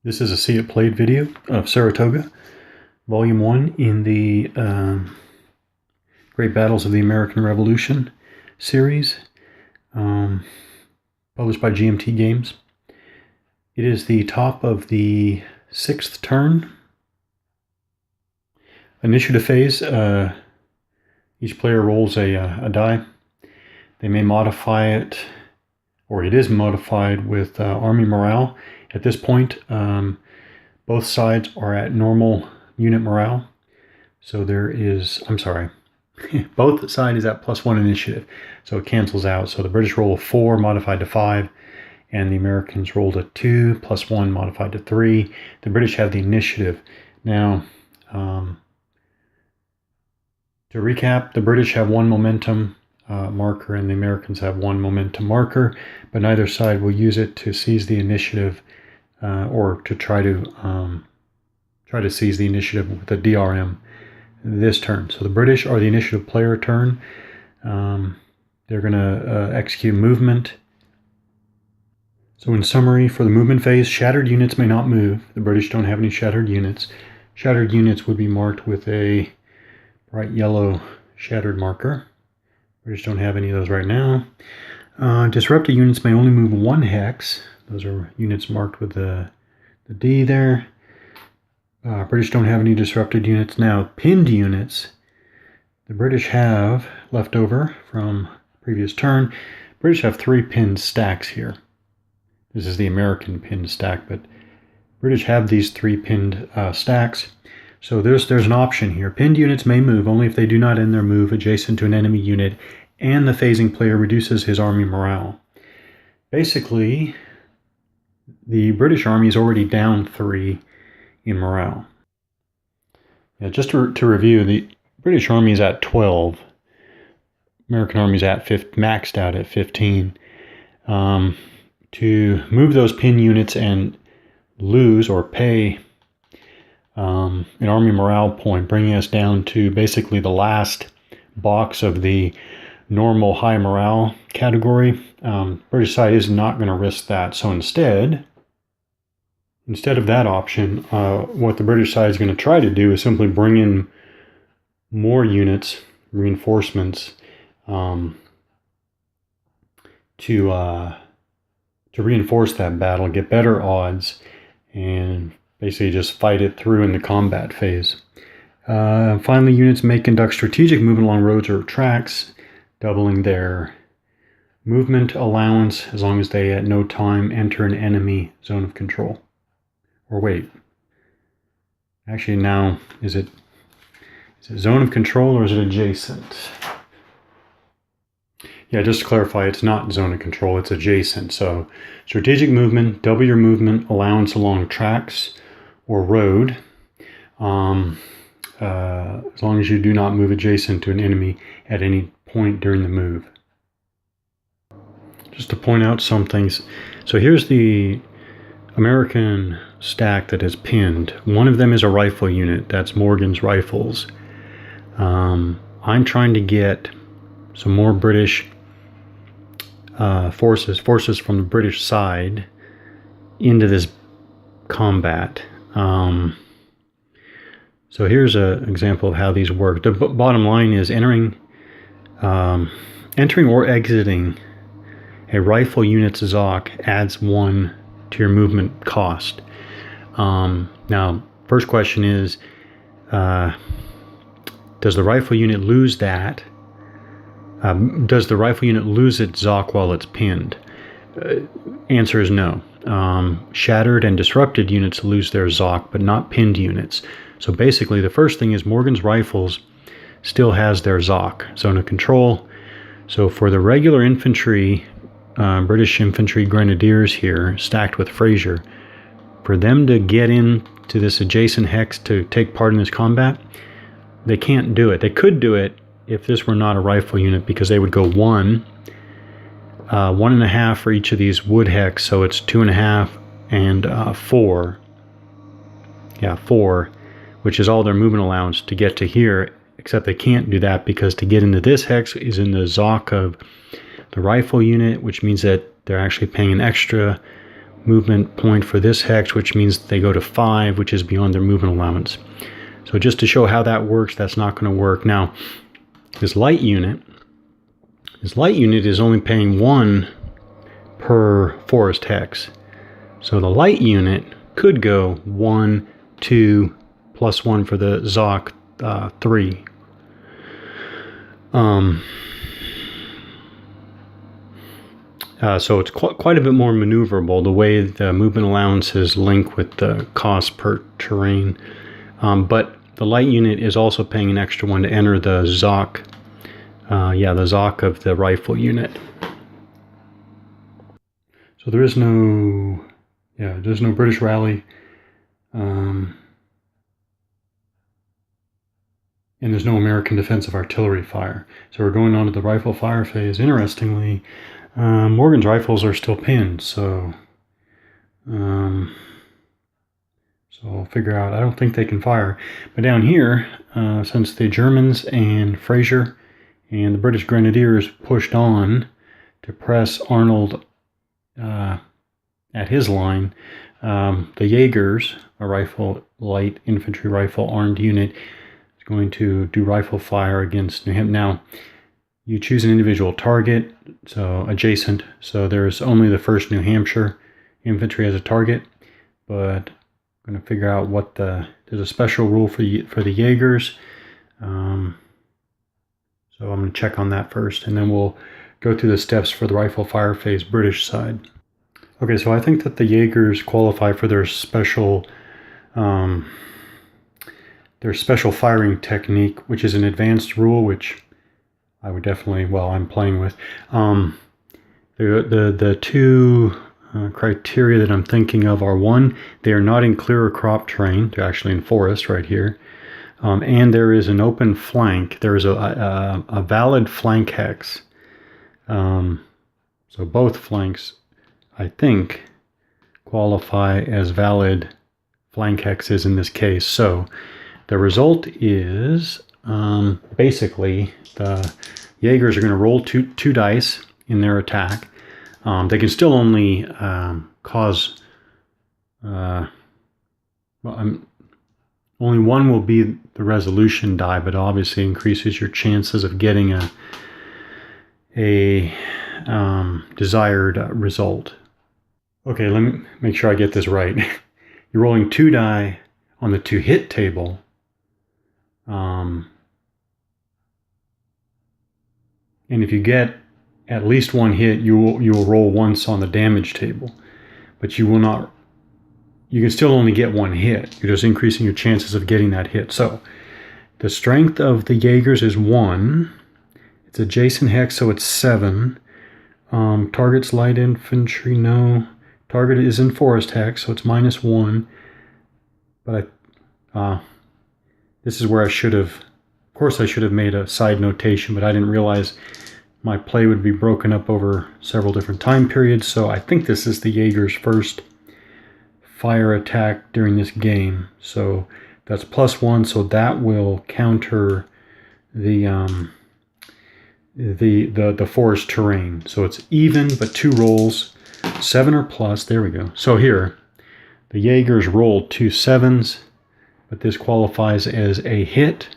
This is a See It Played video of Saratoga, Volume 1 in the Great Battles of the American Revolution series, published by GMT Games. It is the top of the 6th turn. Initiative phase, each player rolls a die. They may modify it, or it is modified with Army morale. At this point, both sides are at normal unit morale. So there is, both sides is at +1 initiative. So it cancels out. So the British roll a 4 modified to 5, and the Americans rolled a 2 +1 modified to 3. The British have the initiative. Now, to recap, the British have 1 momentum marker and the Americans have 1 momentum marker, but neither side will use it to seize the initiative or to try to seize the initiative with a DRM this turn. So the British are the initiative player turn. They're going to execute movement. So in summary, for the movement phase, shattered units may not move. The British don't have any shattered units. Shattered units would be marked with a bright yellow shattered marker. British don't have any of those right now. Disrupted units may only move 1 hex. Those are units marked with the D there. British don't have any disrupted units. Now, pinned units, the British have left over from previous turn. British have 3 pinned stacks here. This is the American pinned stack, but British have these 3 pinned stacks. So there's an option here. Pinned units may move only if they do not end their move adjacent to an enemy unit and the phasing player reduces his army morale. Basically, the British army is already down 3 in morale. Yeah, just to review, the British army is at 12. American army is at maxed out at 15. To move those pin units and lose or pay an army morale point, bringing us down to basically the last box of the normal high morale category. British side is not going to risk that. So instead of that option, what the British side is going to try to do is simply bring in more units, reinforcements, to reinforce that battle, get better odds, and basically just fight it through in the combat phase. Finally, units may conduct strategic movement along roads or tracks, doubling their movement allowance as long as they at no time enter an enemy zone of control. Or wait, actually now, is it zone of control or is it adjacent? Yeah, just to clarify, it's not zone of control, it's adjacent. So strategic movement, double your movement allowance along tracks or road, as long as you do not move adjacent to an enemy at any point during the move. Just to point out some things. So here's the American stack that is pinned. One of them is a rifle unit. That's Morgan's rifles. I'm trying to get some more British forces from the British side into this combat. So here's an example of how these work. The bottom line is entering or exiting a rifle unit's ZOC adds 1 to your movement cost. Now, first question is, does the rifle unit lose that? Does the rifle unit lose its ZOC while it's pinned? Answer is no. Shattered and disrupted units lose their ZOC, but not pinned units. So basically, the first thing is Morgan's rifles still has their ZOC, zone of control. So for the regular infantry, British infantry grenadiers here, stacked with Fraser, for them to get into this adjacent hex to take part in this combat, they can't do it. They could do it if this were not a rifle unit, because they would go 1, 1.5 for each of these wood hex, so it's 2.5 and 4. Yeah, 4, which is all their movement allowance to get to here, except they can't do that because to get into this hex is in the ZOC of the rifle unit, which means that they're actually paying an extra movement point for this hex, which means they go to 5, which is beyond their movement allowance. So just to show how that works, that's not going to work. Now, this light unit is only paying 1 per forest hex. So the light unit could go 1, 2, plus 1 for the Zoc 3. So it's quite a bit more maneuverable, the way the movement allowances link with the cost per terrain. But the light unit is also paying an extra 1 to enter the Zoc, the Zoc of the rifle unit. So there's no British rally, and there's no American defensive artillery fire. So we're going on to the rifle fire phase. Interestingly, Morgan's rifles are still pinned, so I'll figure out. I don't think they can fire. But down here, since the Germans and Fraser and the British Grenadiers pushed on to press Arnold at his line, the Jaegers, a light infantry rifle armed unit, is going to do rifle fire against New Hampshire. Now, you choose an individual target, so adjacent. So there's only the 1st New Hampshire infantry as a target, but I'm going to figure out what there's a special rule for the Jaegers. So I'm going to check on that first, and then we'll go through the steps for the rifle fire phase British side. Okay, so I think that the Jaegers qualify for their special firing technique, which is an advanced rule, which I would definitely, I'm playing with. The two criteria that I'm thinking of are: 1, they are not in clear crop terrain; they're actually in forest right here, and there is an open flank. There is a valid flank hex. So both flanks, I think, qualify as valid flank hexes in this case. So the result is basically the Jaegers are going to roll two dice in their attack. They can still only cause only one will be the resolution die, but obviously increases your chances of getting a desired result. Okay, let me make sure I get this right. You're rolling 2 die on the 2 hit table. And if you get at least 1 hit, you will roll once on the damage table. But you can still only get 1 hit. You're just increasing your chances of getting that hit. So the strength of the Jaegers is 1. It's adjacent hex, so it's 7. Target's light infantry, no. Target is in forest hex, so it's -1. But this is where I should have, of course I should have made a side notation, but I didn't realize my play would be broken up over several different time periods. So I think this is the Jaeger's first fire attack during this game. So that's +1, so that will counter the forest terrain. So it's even, but 2 rolls, 7 or plus. There we go. So here, the Jaegers rolled 2 7s, but this qualifies as a hit.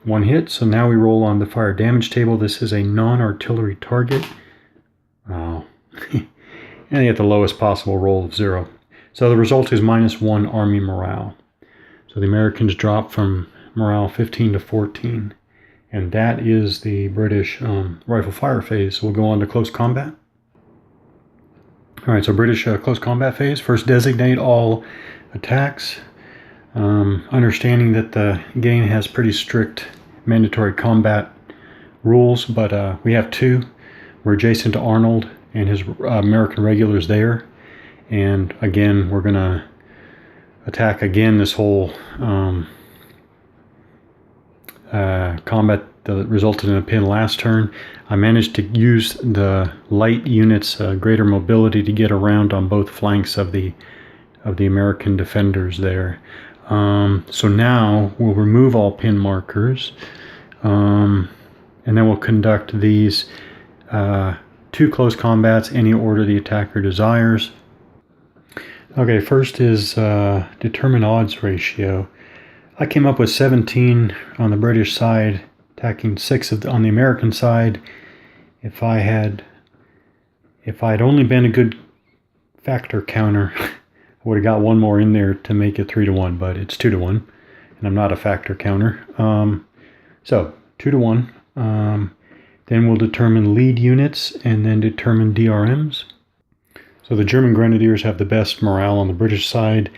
1 hit. So now we roll on the fire damage table. This is a non-artillery target. Oh, and they get the lowest possible roll of 0. So the result is -1 army morale. So the Americans drop from morale 15 to 14. And that is the British rifle fire phase. So we'll go on to close combat. All right, so British close combat phase. First, designate all attacks. Understanding that the game has pretty strict mandatory combat rules, but we have 2. We're adjacent to Arnold and his American regulars there. And again, we're going to attack again this whole combat that resulted in a pin last turn. I managed to use the light units' greater mobility to get around on both flanks of the American defenders there. So now we'll remove all pin markers, and then we'll conduct these 2 close combats, any order the attacker desires. Okay, first is determine odds ratio. I came up with 17 on the British side, attacking 6 on the American side. If I'd only been a good factor counter, I would have got one more in there to make it 3-1, but it's 2-1, and I'm not a factor counter. So 2-1. Then we'll determine lead units and then determine DRMs. So the German Grenadiers have the best morale on the British side,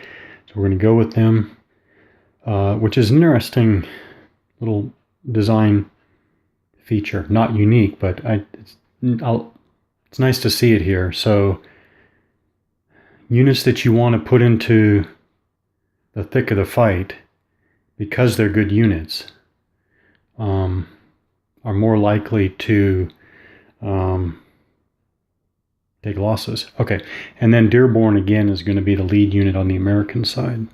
so we're going to go with them, which is an interesting little design feature. Not unique, but it's nice to see it here. So units that you want to put into the thick of the fight, because they're good units, are more likely to take losses. Okay, and then Dearborn again is going to be the lead unit on the American side.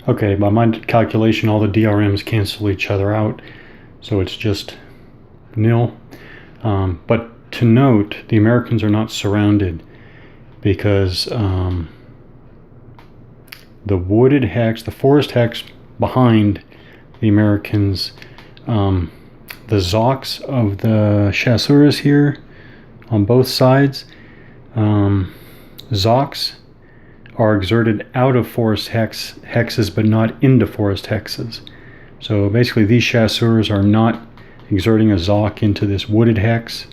Okay, by my calculation, all the DRMs cancel each other out, so it's just nil. But to note, the Americans are not surrounded because the wooded hex, the forest hex behind the Americans, the Zocs of the chasseurs here on both sides, Zocs are exerted out of forest hexes but not into forest hexes. So basically these chasseurs are not exerting a Zoc into this wooded hex,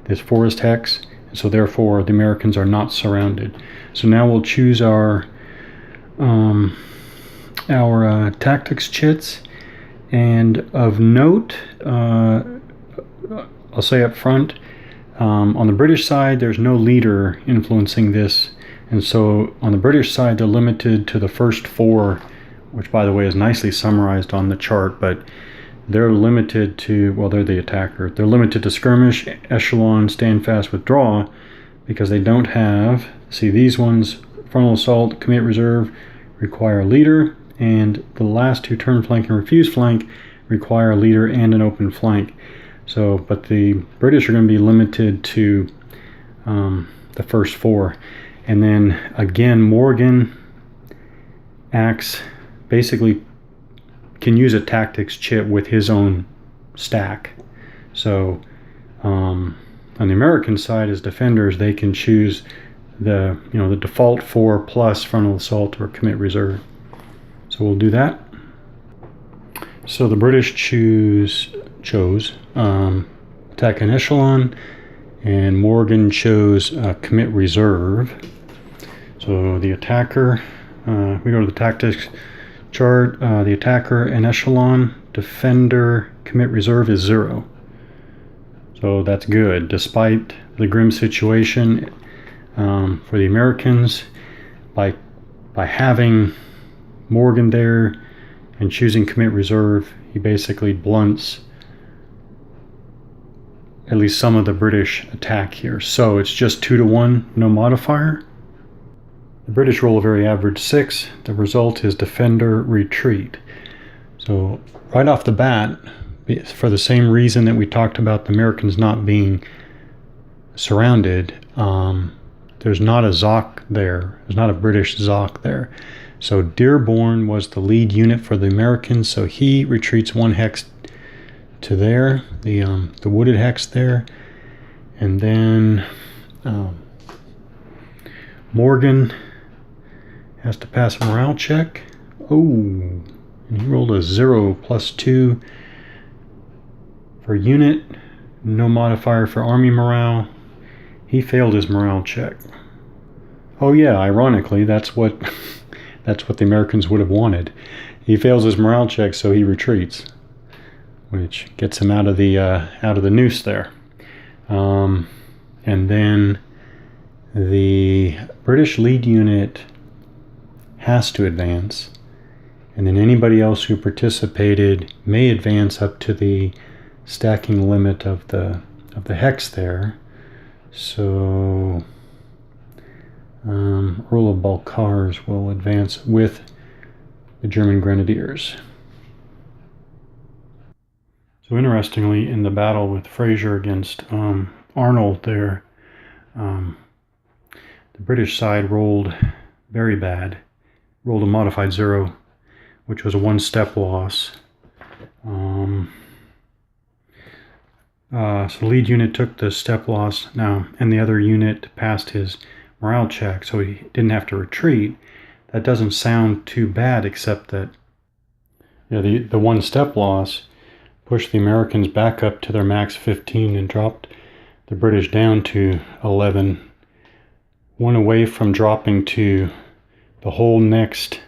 this forest hex, and so therefore the Americans are not surrounded. So now we'll choose our tactics chits, and of note, I'll say up front, on the British side there's no leader influencing this, and so on the British side they're limited to the first 4, which by the way is nicely summarized on the chart, but they're limited to, well, they're the attacker, they're limited to skirmish, echelon, stand fast, withdraw, because they don't have, see these ones, frontal assault, commit reserve, require a leader, and the last 2, turn flank and refuse flank, require a leader and an open flank. So, but the British are going to be limited to the first 4. And then again, Morgan acts, basically can use a tactics chit with his own stack. So on the American side as defenders, they can choose the default 4 plus frontal assault or commit reserve. So we'll do that. So the British chose attack and echelon, and Morgan chose commit reserve. So the attacker, we go to the tactics chart, the attacker and echelon, defender, commit reserve is 0. So that's good, despite the grim situation for the Americans. By having Morgan there and choosing commit reserve, he basically blunts at least some of the British attack here. So it's just 2-1, no modifier. The British roll a very average 6. The result is defender retreat. So right off the bat, for the same reason that we talked about the Americans not being surrounded, there's not a Zoc there. There's not a British Zoc there. So Dearborn was the lead unit for the Americans, so he retreats 1 hex to there, the wooded hex there, and then Morgan has to pass a morale check. Oh, and he rolled a 0 + 2 for unit, no modifier for army morale. He failed his morale check. Oh yeah, ironically, that's what the Americans would have wanted. He fails his morale check, so he retreats, which gets him out of the noose there. And then the British lead unit has to advance, and then anybody else who participated may advance up to the stacking limit of the hex there. So Earl of Balcarres will advance with the German Grenadiers. So interestingly, in the battle with Fraser against Arnold there, the The British side rolled very bad, rolled a modified 0, which was a 1-step loss. So the lead unit took the step loss now, and the other unit passed his morale check, so he didn't have to retreat. That doesn't sound too bad, except that the 1-step loss pushed the Americans back up to their max 15 and dropped the British down to 11. One away from dropping to the whole next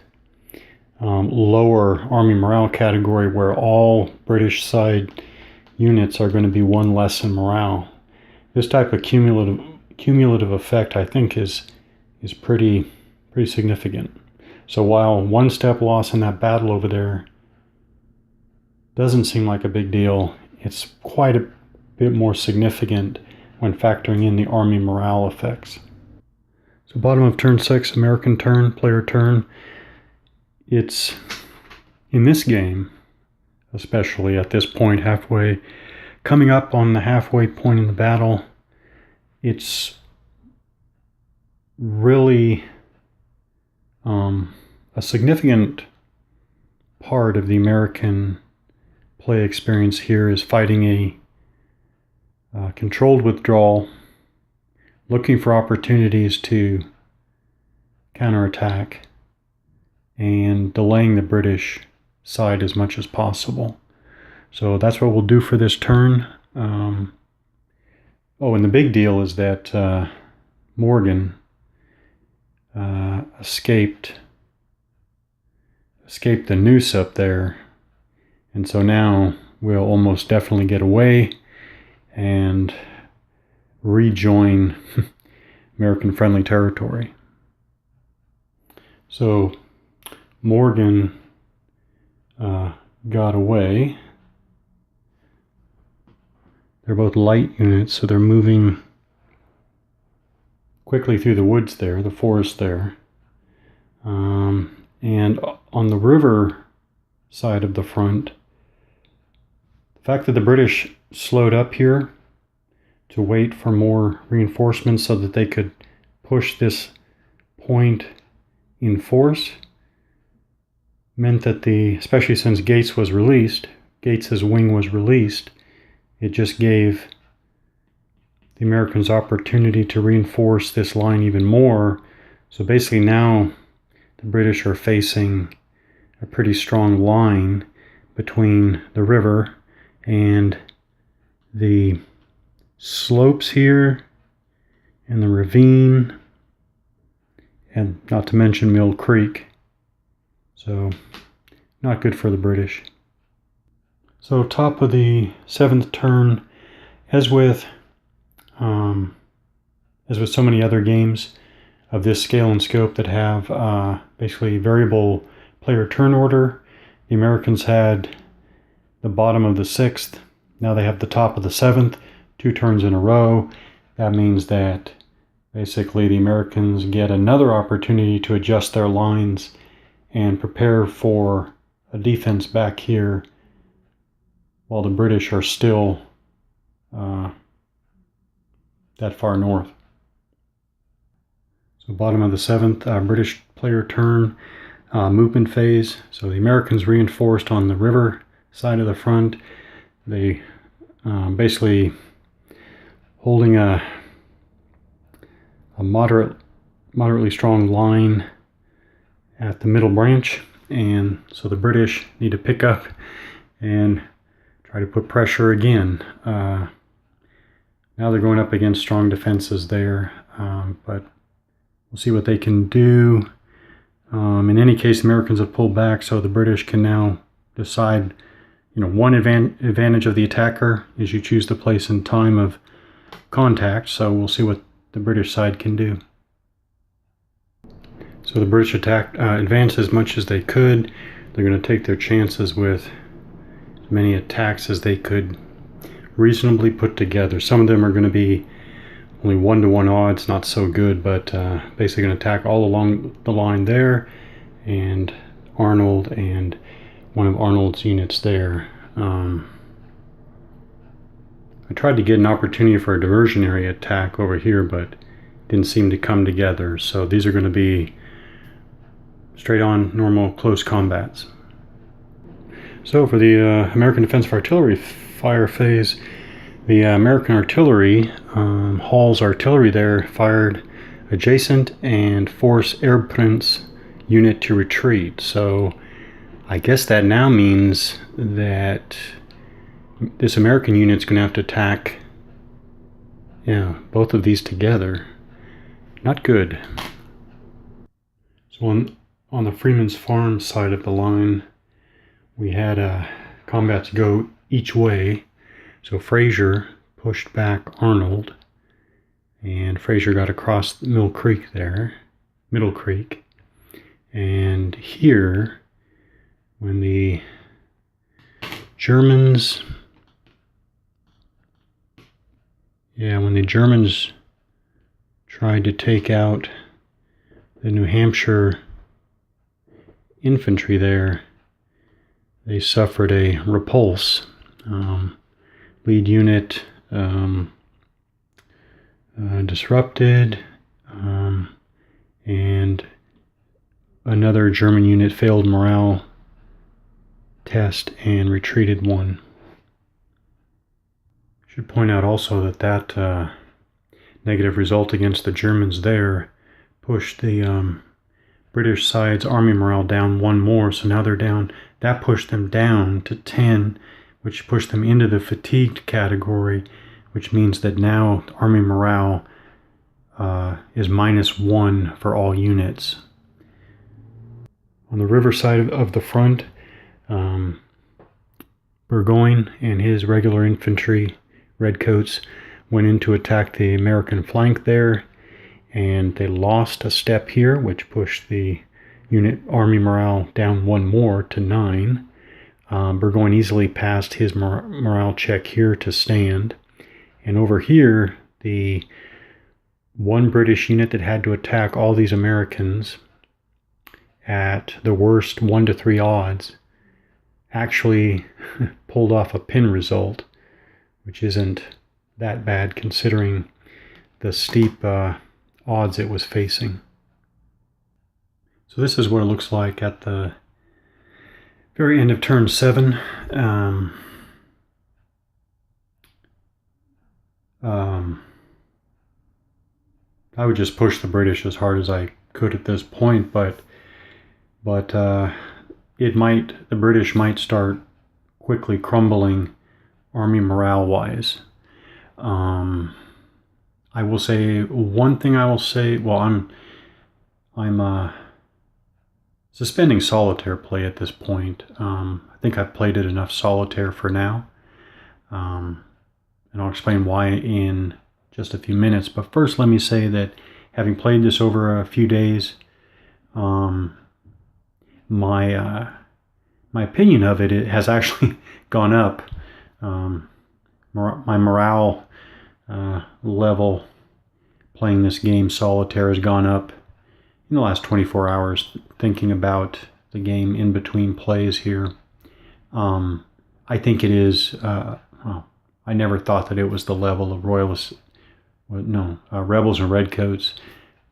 lower Army morale category, where all British side units are going to be 1 less in morale. This type of cumulative effect, I think, is pretty significant. So while 1-step loss in that battle over there doesn't seem like a big deal, it's quite a bit more significant when factoring in the Army morale effects. So bottom of turn 6, American turn, player turn. It's, in this game, especially at this point, halfway, coming up on the halfway point in the battle, it's really a significant part of the American play experience here is fighting a controlled withdrawal, looking for opportunities to counterattack, and delaying the British side as much as possible. So that's what we'll do for this turn. And the big deal is that Morgan escaped the noose up there, and so now we'll almost definitely get away and rejoin American friendly territory. So Morgan got away. They're both light units, so they're moving quickly through the woods there, the forest there. And on the river side of the front, the fact that the British slowed up here to wait for more reinforcements so that they could push this point in force meant that especially since Gates's wing was released, it just gave the Americans opportunity to reinforce this line even more. So basically now the British are facing a pretty strong line between the river and the slopes here and the ravine, and not to mention Mill Creek. So not good for the British. So top of the 7th turn, as with so many other games of this scale and scope that have basically variable player turn order, the Americans had the bottom of the 6th. Now they have the top of the 7th, 2 turns in a row. That means that basically the Americans get another opportunity to adjust their lines and prepare for a defense back here while the British are still that far north. So bottom of the 7th, British player turn, movement phase. So the Americans reinforced on the river side of the front. They basically holding a moderately strong line at the middle branch, and so the British need to pick up and try to put pressure again. Now they're going up against strong defenses there, but we'll see what they can do. In any case, the Americans have pulled back, so the British can now decide. One advantage of the attacker is you choose the place and time of contact, so we'll see what the British side can do. So the British advanced as much as they could. They're going to take their chances with as many attacks as they could reasonably put together. Some of them are going to be only 1-to-1 odds, not so good, but basically going to attack all along the line there, and Arnold and one of Arnold's units there. I tried to get an opportunity for a diversionary attack over here, but didn't seem to come together. So these are going to be straight on normal close combats. So for the American Defensive Artillery fire phase, the American artillery, Hall's artillery there, fired adjacent and forced Air Prince unit to retreat. So I guess that now means that this American unit's going to have to attack, both of these together. Not good. So on the Freeman's Farm side of the line, we had combats go each way. So Fraser pushed back Arnold, and Fraser got across Middle Creek. And here, when the Germans tried to take out the New Hampshire infantry there, they suffered a repulse. Lead unit disrupted, and another German unit failed morale test and retreated one. Should point out also that negative result against the Germans there pushed the British side's army morale down one more, so now they're down. That pushed them down to 10, which pushed them into the fatigued category, which means that now army morale is -1 for all units. On the river side of the front, Burgoyne and his regular infantry redcoats went in to attack the American flank there, and they lost a step here, which pushed the unit army morale down one more to 9. Burgoyne easily passed his morale check here to stand. And over here, the one British unit that had to attack all these Americans at the worst 1-3 odds actually pulled off a pin result, which isn't that bad considering the steep odds it was facing. So this is what it looks like at the very end of turn 7. I would just push the British as hard as I could at this point, but the British might start quickly crumbling army morale wise. I will say one thing. Well, I'm suspending solitaire play at this point. I think I've played it enough solitaire for now, and I'll explain why in just a few minutes. But first, let me say that having played this over a few days, my opinion of it has actually gone up. My morale level playing this game solitaire has gone up in the last 24 hours, thinking about the game in between plays here. I think it is, I never thought that it was the level of Rebels and Redcoats,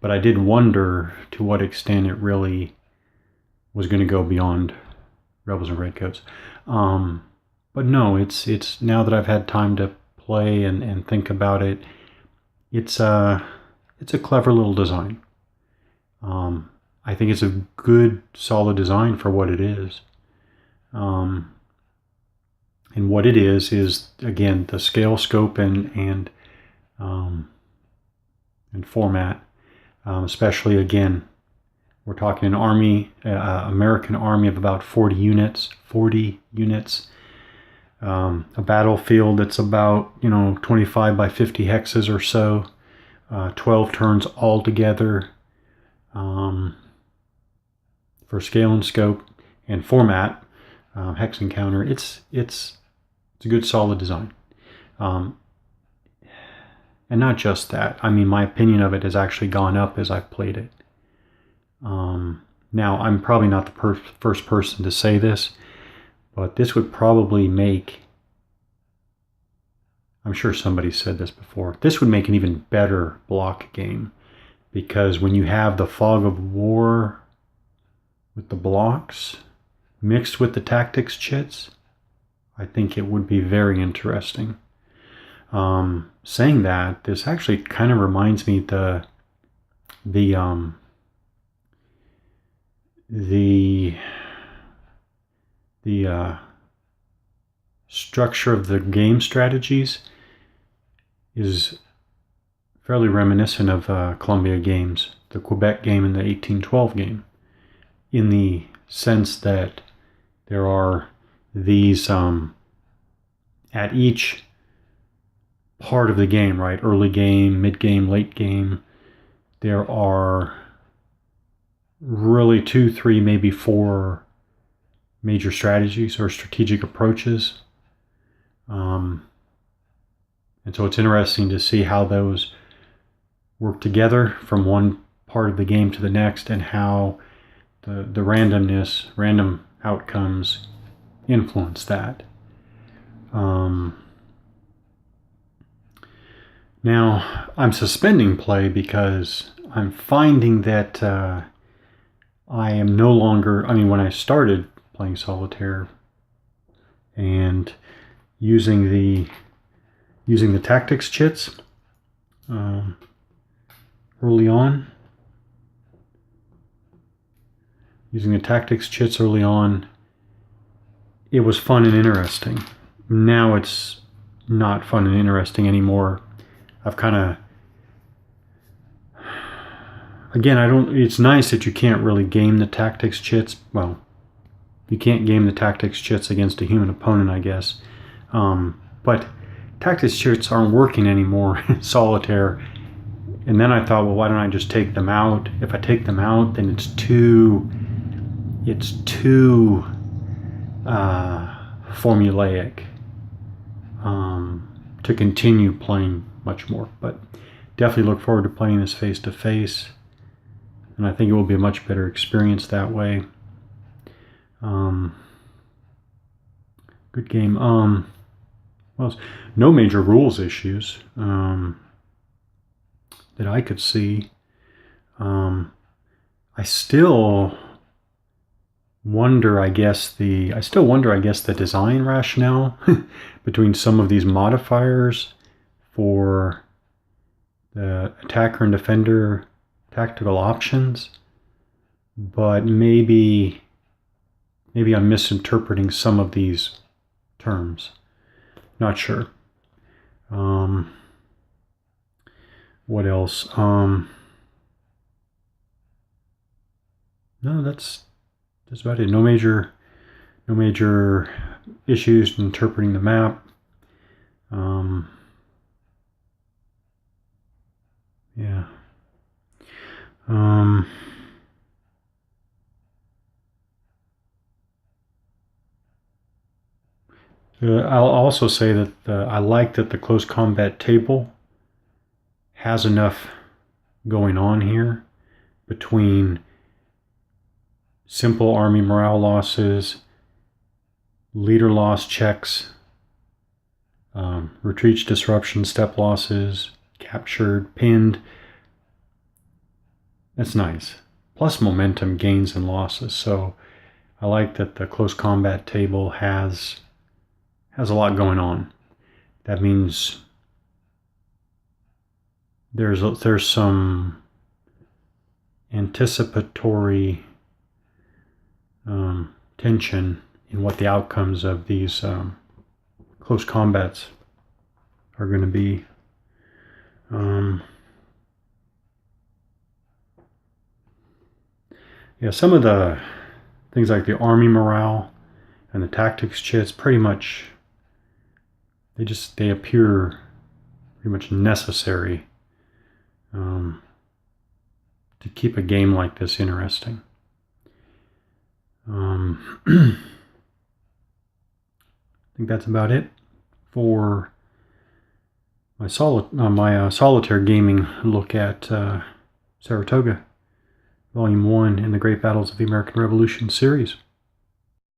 but I did wonder to what extent it really was going to go beyond Rebels and Redcoats. But no, it's now that I've had time to play and think about it, it's a clever little design. I think it's a good, solid design for what it is. And what it is again the scale, scope, and format. Especially again, we're talking an army, American army of about 40 units. A battlefield that's about 25 by 50 hexes or so. 12 turns altogether. For scale and scope and format, hex encounter, it's a good solid design, and not just that. I mean, my opinion of it has actually gone up as I've played it. Now, I'm probably not the first person to say this, but this would probably make, I'm sure somebody said this before, this would make an even better block game. because when you have the fog of war with the blocks mixed with the tactics chits, I think it would be very interesting. Saying that, this actually kind of reminds me the structure of the game strategies is fairly reminiscent of Columbia games, the Quebec game and the 1812 game, in the sense that there are these at each part of the game, right? Early game, mid game, late game. There are really 2, 3, maybe 4 major strategies or strategic approaches. And so it's interesting to see how those work together from one part of the game to the next, and how the randomness, random outcomes influence that. Now, I'm suspending play because I'm finding that I am no longer, when I started playing solitaire and using the tactics chits early on, it was fun and interesting. Now it's not fun and interesting anymore. I've kind of, again, it's nice that you can't really game the tactics chits. Well, you can't game the tactics chits against a human opponent, I guess. But tactics chits aren't working anymore in solitaire. And then I thought, well, why don't I just take them out? If I take them out, then it's too formulaic to continue playing much more. But definitely look forward to playing this face to face, and I think it will be a much better experience that way. Good game. Well, no major rules issues that I could see. I still wonder, I guess, the design rationale between some of these modifiers for the attacker and defender tactical options, but maybe I'm misinterpreting some of these terms. Not sure. What else? No, that's about it. No major issues interpreting the map. Yeah. I'll also say that I like that the close combat table has enough going on here between simple army morale losses, leader loss checks, retreats, disruption, step losses, captured, pinned. That's nice. Plus momentum gains and losses. So I like that the close combat table has a lot going on. That means there's some anticipatory tension in what the outcomes of these close combats are going to be. Yeah, some of the things like the army morale and the tactics chits, pretty much they appear pretty much necessary to keep a game like this interesting. I think that's about it for my solitaire gaming look at Saratoga, Volume 1 in the Great Battles of the American Revolution series.